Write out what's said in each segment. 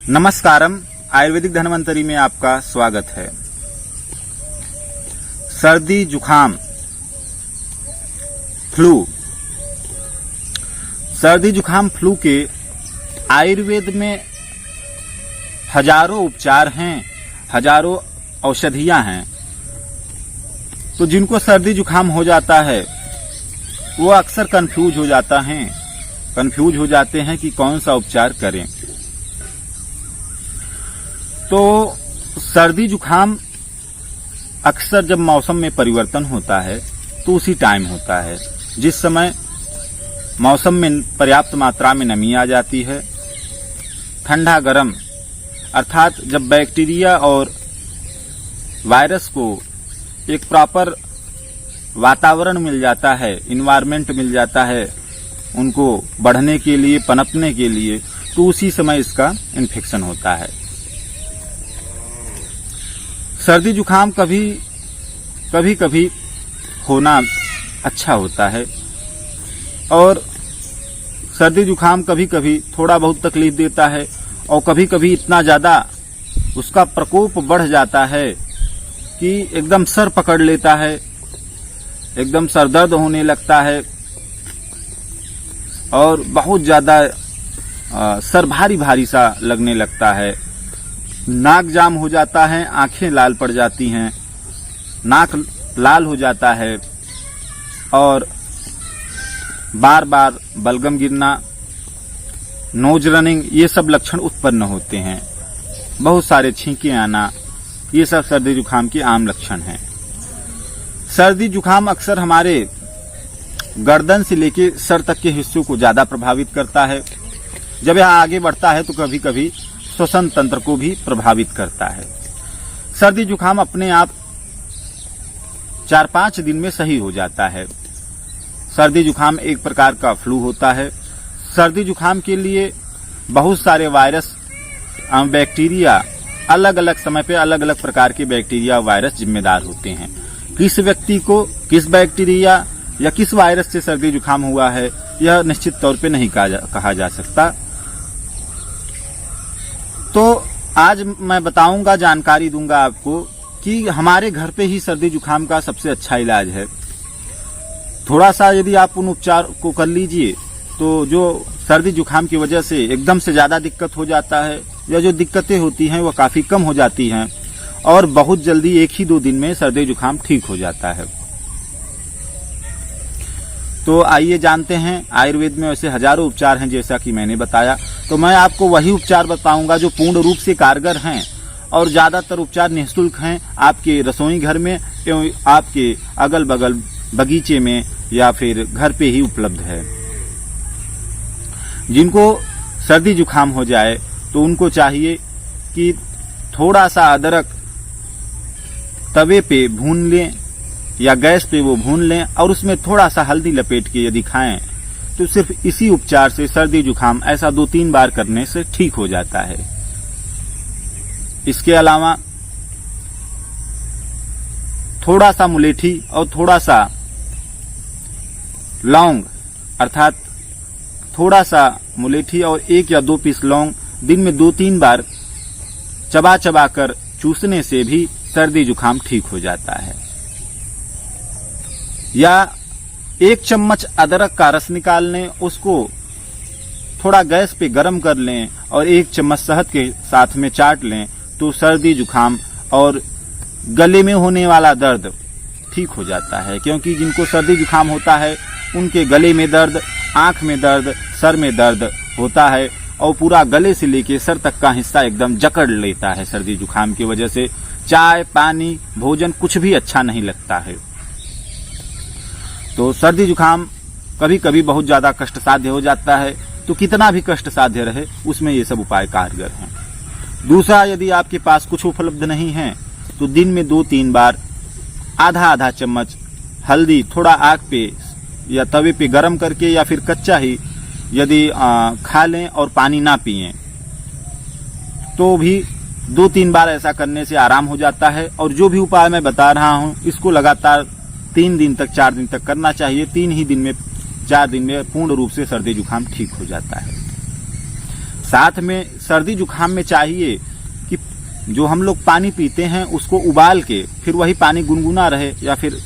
नमस्कारम, आयुर्वेदिक धन्वंतरी में आपका स्वागत है। सर्दी, जुखाम, फ्लू। सर्दी, जुखाम, फ्लू के आयुर्वेद में हजारों उपचार हैं, हजारों औषधियां हैं। तो जिनको सर्दी जुखाम हो जाता है वो अक्सर कंफ्यूज हो जाते हैं कि कौन सा उपचार करें। तो सर्दी जुखाम अक्सर जब मौसम में परिवर्तन होता है तो उसी टाइम होता है, जिस समय मौसम में पर्याप्त मात्रा में नमी आ जाती है, ठंडा गर्म, अर्थात जब बैक्टीरिया और वायरस को एक प्रॉपर वातावरण मिल जाता है, इन्वायरमेंट मिल जाता है उनको बढ़ने के लिए, पनपने के लिए, तो उसी समय इसका इन्फेक्शन होता है। सर्दी जुखाम कभी कभी होना अच्छा होता है और सर्दी जुखाम कभी कभी थोड़ा बहुत तकलीफ देता है और कभी कभी इतना ज्यादा उसका प्रकोप बढ़ जाता है कि एकदम सर पकड़ लेता है, एकदम सर दर्द होने लगता है और बहुत ज्यादा सर भारी भारी सा लगने लगता है। नाक जाम हो जाता है, आंखें लाल पड़ जाती हैं, नाक लाल हो जाता है और बार बार बलगम गिरना, नोज रनिंग, ये सब लक्षण उत्पन्न होते हैं। बहुत सारे छींके आना, ये सब सर्दी जुखाम के आम लक्षण हैं। सर्दी जुखाम अक्सर हमारे गर्दन से लेके सर तक के हिस्सों को ज्यादा प्रभावित करता है। जब यह आगे बढ़ता है तो कभी कभी श्वसन तंत्र को भी प्रभावित करता है। सर्दी जुखाम अपने आप 4-5 दिन में सही हो जाता है। सर्दी जुखाम एक प्रकार का फ्लू होता है। सर्दी जुखाम के लिए बहुत सारे वायरस, बैक्टीरिया, अलग अलग समय पे अलग अलग प्रकार के बैक्टीरिया, वायरस जिम्मेदार होते हैं। किस व्यक्ति को किस बैक्टीरिया या किस वायरस से सर्दी जुखाम हुआ है, यह निश्चित तौर पे नहीं कहा जा सकता। तो आज मैं बताऊंगा, जानकारी दूंगा आपको कि हमारे घर पे ही सर्दी जुखाम का सबसे अच्छा इलाज है। थोड़ा सा यदि आप उन उपचार को कर लीजिए तो जो सर्दी जुखाम की वजह से एकदम से ज्यादा दिक्कत हो जाता है या जो दिक्कतें होती हैं वो काफी कम हो जाती हैं और बहुत जल्दी 1 ही 2 दिन में सर्दी जुखाम ठीक हो जाता है। तो आइए जानते हैं, आयुर्वेद में वैसे हजारों उपचार हैं जैसा कि मैंने बताया, तो मैं आपको वही उपचार बताऊंगा जो पूर्ण रूप से कारगर हैं और ज्यादातर उपचार निःशुल्क हैं, आपके रसोई घर में एवं आपके अगल बगल बगीचे में या फिर घर पे ही उपलब्ध है। जिनको सर्दी जुखाम हो जाए तो उनको चाहिए कि थोड़ा सा अदरक तवे पे भून लें या गैस पे वो भून लें और उसमें थोड़ा सा हल्दी लपेट के यदि खाएं तो सिर्फ इसी उपचार से सर्दी जुखाम ऐसा 2-3 बार करने से ठीक हो जाता है। इसके अलावा थोड़ा सा मुलेठी और थोड़ा सा लौंग, अर्थात थोड़ा सा मुलेठी और 1 या 2 पीस लौंग दिन में 2-3 बार चबा कर चूसने से भी सर्दी जुखाम ठीक हो जाता है। या 1 चम्मच अदरक का रस निकाल लें, उसको थोड़ा गैस पे गर्म कर लें और 1 चम्मच शहद के साथ में चाट लें तो सर्दी जुखाम और गले में होने वाला दर्द ठीक हो जाता है। क्योंकि जिनको सर्दी जुखाम होता है उनके गले में दर्द, आंख में दर्द, सर में दर्द होता है और पूरा गले से लेके सर तक का हिस्सा एकदम जकड़ लेता है। सर्दी जुखाम की वजह से चाय, पानी, भोजन कुछ भी अच्छा नहीं लगता है। तो सर्दी जुखाम कभी कभी बहुत ज्यादा कष्ट साध्य हो जाता है, तो कितना भी कष्ट साध्य रहे उसमें ये सब उपाय कारगर हैं। दूसरा, यदि आपके पास कुछ उपलब्ध नहीं है तो दिन में 2-3 बार आधा चम्मच हल्दी थोड़ा आग पे या तवे पे गरम करके या फिर कच्चा ही यदि खा लें और पानी ना पिएं तो भी 2-3 बार ऐसा करने से आराम हो जाता है। और जो भी उपाय मैं बता रहा हूं इसको लगातार 3 दिन तक 4 दिन तक करना चाहिए। 3 ही दिन में 4 दिन में पूर्ण रूप से सर्दी जुखाम ठीक हो जाता है। साथ में सर्दी जुकाम में चाहिए कि जो हम लोग पानी पीते हैं उसको उबाल के फिर वही पानी गुनगुना रहे या फिर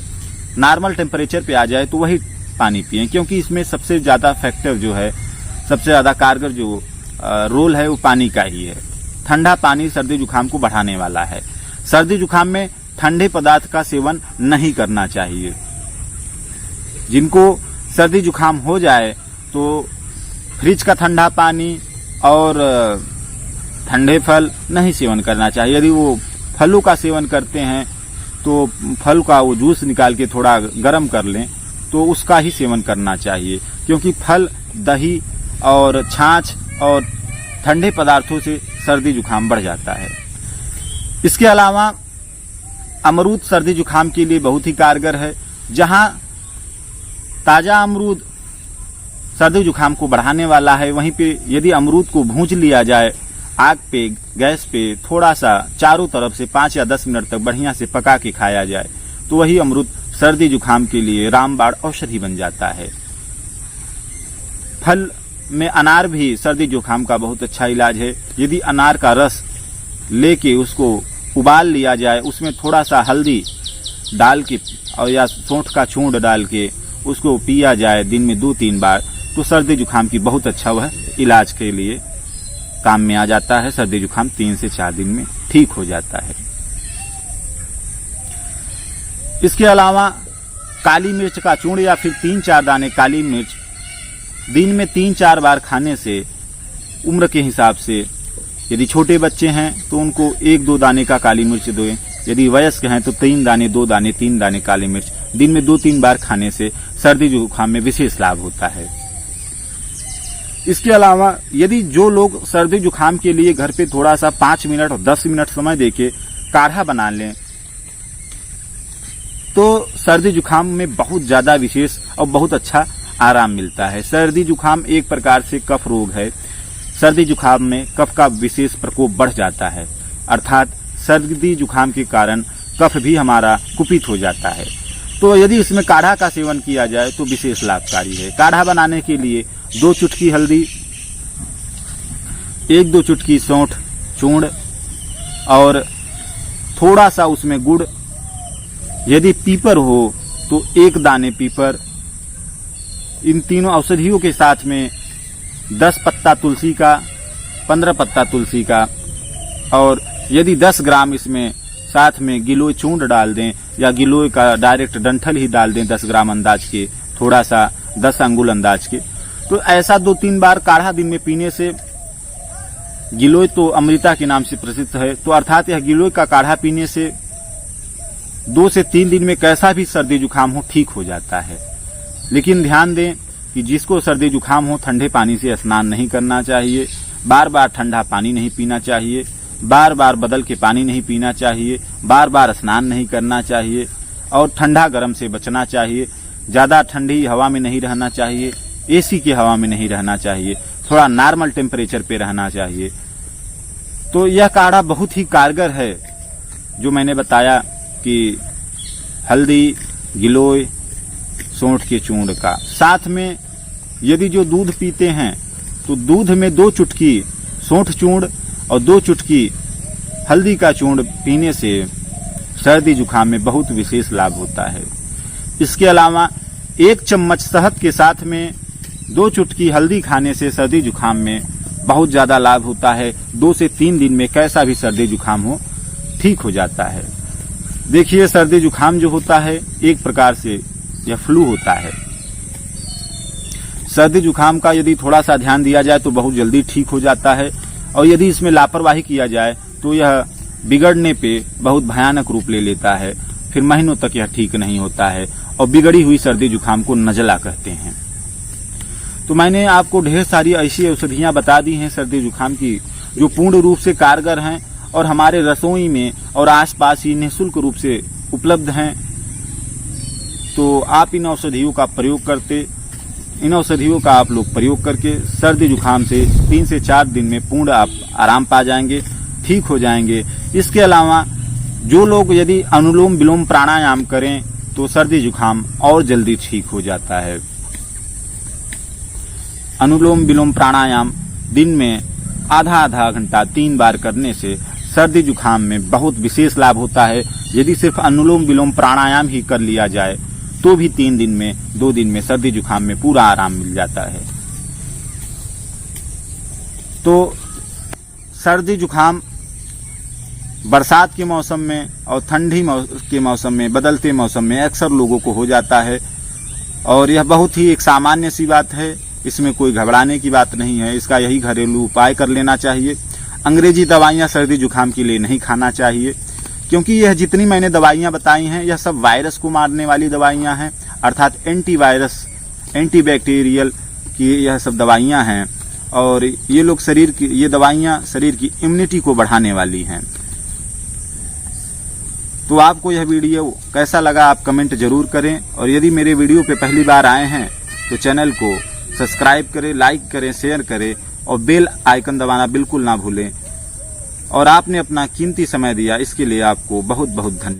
नॉर्मल टेम्परेचर पे आ जाए तो वही पानी पिएं, क्योंकि इसमें सबसे ज्यादा फैक्टर जो है, सबसे ज्यादा कारगर जो रोल है वो पानी का ही है। ठंडा पानी सर्दी जुकाम को बढ़ाने वाला है। सर्दी जुकाम में ठंडे पदार्थ का सेवन नहीं करना चाहिए। जिनको सर्दी जुकाम हो जाए तो फ्रिज का ठंडा पानी और ठंडे फल नहीं सेवन करना चाहिए। यदि वो फलों का सेवन करते हैं तो फल का वो जूस निकाल के थोड़ा गर्म कर लें तो उसका ही सेवन करना चाहिए, क्योंकि फल, दही और छाछ और ठंडे पदार्थों से सर्दी जुकाम बढ़ जाता है। इसके अलावा अमरूद सर्दी जुकाम के लिए बहुत ही कारगर है। जहां ताजा अमरूद सर्दी जुकाम को बढ़ाने वाला है, वहीं पे यदि अमरूद को भूंज लिया जाए आग पे, गैस पे थोड़ा सा चारों तरफ से 5 या 10 मिनट तक बढ़िया से पका के खाया जाए तो वही अमरूद सर्दी जुकाम के लिए रामबाण औषधि बन जाता है। फल में अनार भी सर्दी जुकाम का बहुत अच्छा इलाज है। यदि अनार का रस लेके उसको उबाल लिया जाए, उसमें थोड़ा सा हल्दी डाल के और या सौंठ का चूर्ण डाल के उसको पिया जाए दिन में 2-3 बार, तो सर्दी जुकाम की बहुत अच्छा वह इलाज के लिए काम में आ जाता है। सर्दी जुकाम 3 से 4 दिन में ठीक हो जाता है। इसके अलावा काली मिर्च का चूर्ण या फिर 3-4 दाने काली मिर्च दिन में 3-4 बार खाने से उम्र के हिसाब से, यदि छोटे बच्चे हैं तो उनको 1-2 दाने का काली मिर्च दें, यदि वयस्क हैं तो 3 दाने, 2 दाने, 3 दाने काली मिर्च दिन में 2-3 बार खाने से सर्दी जुकाम में विशेष लाभ होता है। इसके अलावा यदि जो लोग सर्दी जुकाम के लिए घर पे थोड़ा सा 5 मिनट और 10 मिनट समय देके काढ़ा बना लें तो सर्दी जुकाम में बहुत ज्यादा विशेष और बहुत अच्छा आराम मिलता है। सर्दी जुकाम एक प्रकार से कफ रोग है। सर्दी जुकाम में कफ का विशेष प्रकोप बढ़ जाता है, अर्थात सर्दी जुकाम के कारण कफ भी हमारा कुपित हो जाता है। तो यदि इसमें काढ़ा का सेवन किया जाए तो विशेष लाभकारी है। काढ़ा बनाने के लिए 2 चुटकी हल्दी, 1-2 चुटकी सौंठ चूर्ण और थोड़ा सा उसमें गुड़, यदि पीपर हो तो 1 दाने पीपर, इन तीनों औषधियों के साथ में 10 पत्ता तुलसी का, 15 पत्ता तुलसी का, और यदि 10 ग्राम इसमें साथ में गिलोय चूर्ण डाल दें या गिलोय का डायरेक्ट डंठल ही डाल दें 10 ग्राम अंदाज के, थोड़ा सा 10 अंगुल अंदाज के, तो ऐसा 2-3 बार काढ़ा दिन में पीने से, गिलोय तो अमृता के नाम से प्रसिद्ध है, तो अर्थात यह गिलोय का काढ़ा पीने से 2 से 3 दिन में कैसा भी सर्दी जुकाम हो ठीक हो जाता है। लेकिन ध्यान दें कि जिसको सर्दी जुकाम हो ठंडे पानी से स्नान नहीं करना चाहिए, बार बार ठंडा पानी नहीं पीना चाहिए, बार बार बदल के पानी नहीं पीना चाहिए, बार बार स्नान नहीं करना चाहिए और ठंडा गर्म से बचना चाहिए। ज्यादा ठंडी हवा में नहीं रहना चाहिए, एसी की हवा में नहीं रहना चाहिए, थोड़ा नॉर्मल टेम्परेचर पे रहना चाहिए। तो यह काढ़ा बहुत ही कारगर है जो मैंने बताया कि हल्दी, गिलोय, सौंठ के चूर्ण का। साथ में यदि जो दूध पीते हैं तो दूध में 2 चुटकी सौंठ चूर्ण और 2 चुटकी हल्दी का चूर्ण पीने से सर्दी जुकाम में बहुत विशेष लाभ होता है। इसके अलावा 1 चम्मच शहद के साथ में 2 चुटकी हल्दी खाने से सर्दी जुकाम में बहुत ज्यादा लाभ होता है। 2 से 3 दिन में कैसा भी सर्दी जुकाम हो ठीक हो जाता है। देखिए, सर्दी जुकाम जो होता है एक प्रकार से यह फ्लू होता है। सर्दी जुकाम का यदि थोड़ा सा ध्यान दिया जाए तो बहुत जल्दी ठीक हो जाता है, और यदि इसमें लापरवाही किया जाए तो यह बिगड़ने पे बहुत भयानक रूप ले लेता है। फिर महीनों तक यह ठीक नहीं होता है और बिगड़ी हुई सर्दी जुकाम को नजला कहते हैं। तो मैंने आपको ढेर सारी ऐसी औषधियां बता दी हैं सर्दी जुकाम की जो पूर्ण रूप से कारगर हैं और हमारे रसोई में और आसपास ही निःशुल्क रूप से उपलब्ध हैं। तो आप इन औषधियों का प्रयोग करते, इन औषधियों का आप लोग प्रयोग करके सर्दी जुकाम से 3 से 4 दिन में पूर्ण आप आराम पा जाएंगे, ठीक हो जाएंगे। इसके अलावा जो लोग यदि अनुलोम विलोम प्राणायाम करें तो सर्दी जुकाम और जल्दी ठीक हो जाता है। अनुलोम विलोम प्राणायाम दिन में आधा आधा घंटा 3 बार करने से सर्दी जुकाम में बहुत विशेष लाभ होता है। यदि सिर्फ अनुलोम विलोम प्राणायाम ही कर लिया जाए तो भी 3 दिन में 2 दिन में सर्दी जुकाम में पूरा आराम मिल जाता है। तो सर्दी जुकाम बरसात के मौसम में और ठंडी के मौसम में, बदलते मौसम में अक्सर लोगों को हो जाता है और यह बहुत ही एक सामान्य सी बात है। इसमें कोई घबराने की बात नहीं है। इसका यही घरेलू उपाय कर लेना चाहिए। अंग्रेजी दवाइयां सर्दी जुकाम के लिए नहीं खाना चाहिए, क्योंकि यह जितनी मैंने दवाइयां बताई हैं यह सब वायरस को मारने वाली दवाइयां हैं, अर्थात एंटीवायरस, एंटीबैक्टीरियल की यह सब दवाइयां हैं और ये दवाइयां शरीर की इम्यूनिटी को बढ़ाने वाली हैं। तो आपको यह वीडियो कैसा लगा आप कमेंट जरूर करें और यदि मेरे वीडियो पे पहली बार आए हैं तो चैनल को सब्सक्राइब करें, लाइक करें, शेयर करें और बेल आइकन दबाना बिल्कुल ना भूलें। और आपने अपना कीमती समय दिया, इसके लिए आपको बहुत बहुत धन्यवाद।